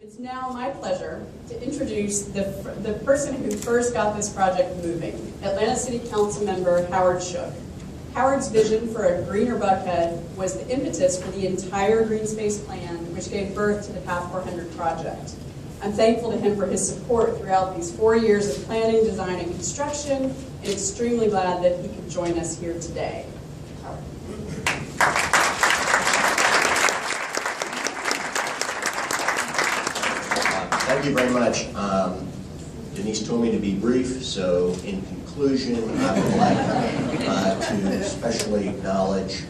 It's now my pleasure to introduce the person who first got this project moving, Atlanta City Council member Howard Shook. Howard's vision for a greener Buckhead was the impetus for the entire green space plan, which gave birth to the PATH400 project. I'm thankful to him for his support throughout these 4 years of planning, design, and construction, and extremely glad that he could join us here today. Howard. Thank you very much. Denise told me to be brief, so in conclusion, I would like to especially acknowledge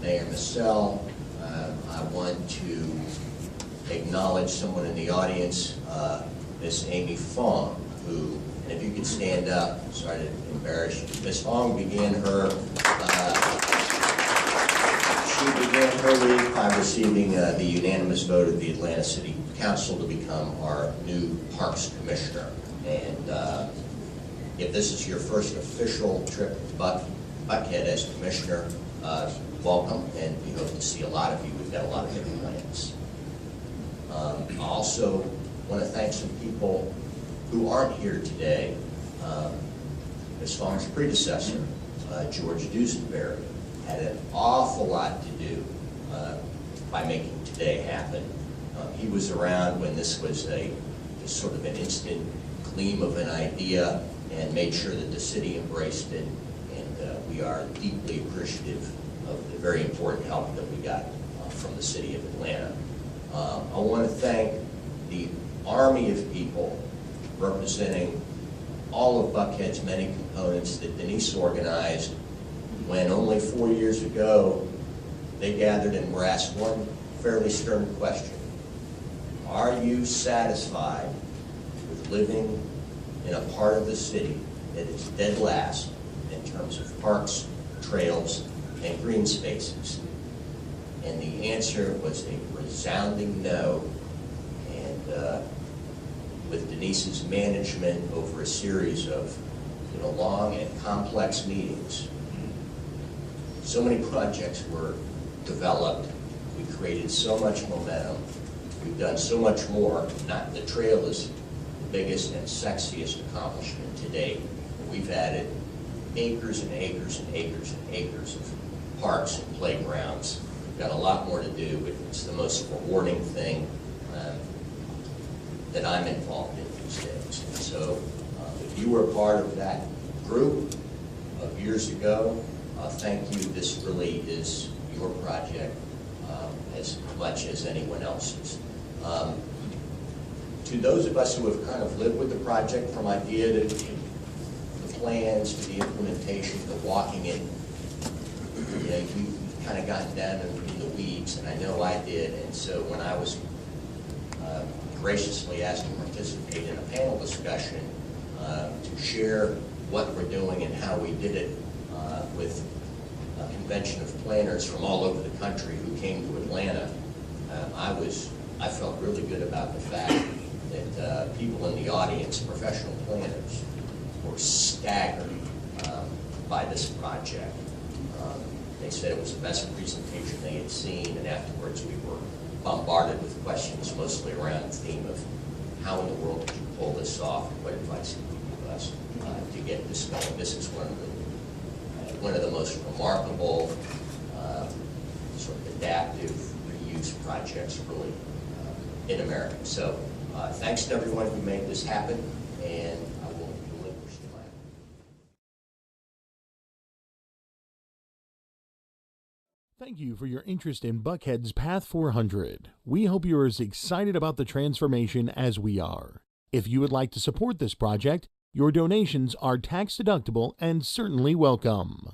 Mayor Massell. I want to acknowledge someone in the audience, Miss Amy Fong, who, and if you could stand up, I'm sorry to embarrass you. Miss Fong began her week by receiving the unanimous vote of the Atlanta City Council to become our new Parks Commissioner. And if this is your first official trip to Buckhead as Commissioner, welcome, and we hope to see a lot of you. We've got a lot of different plans. I also want to thank some people who aren't here today. Ms. Fong's predecessor, George Duesenberry, had an awful lot to do by making today happen. He was around when this was just sort of an instant gleam of an idea and made sure that the city embraced it, and we are deeply appreciative of the very important help that we got from the city of Atlanta. I want to thank the army of people representing all of Buckhead's many components that Denise organized when only 4 years ago they gathered and were asked one fairly stern question. Are you satisfied with living in a part of the city that is dead last in terms of parks, trails, and green spaces? And the answer was a resounding no. And with Denise's management over a series of long and complex meetings, so many projects were developed. We created so much momentum. We've done so much more. The trail is the biggest and sexiest accomplishment to date. We've added acres and acres and acres and acres of parks and playgrounds. We've got a lot more to do, but it's the most rewarding thing that I'm involved in these days. And so if you were part of that group of years ago, thank you. This really is your project as much as anyone else's. To those of us who have kind of lived with the project from idea to the plans, to the implementation, to walking it, you've kind of gotten down in the weeds, and I know I did. And so when I was graciously asked to participate in a panel discussion to share what we're doing and how we did it with a convention of planners from all over the country who came to Atlanta, I felt really good about the fact that people in the audience, professional planners, were staggered by this project. They said it was the best presentation they had seen, and afterwards we were bombarded with questions mostly around the theme of how in the world did you pull this off, and what advice could you give us to get this going. This is one of the most remarkable sort of adaptive reuse projects really in America. So thanks to everyone who made this happen, and I will relinquish the mic. Thank you for your interest in Buckhead's PATH400. We hope you're as excited about the transformation as we are. If you would like to support this project, your donations are tax-deductible and certainly welcome.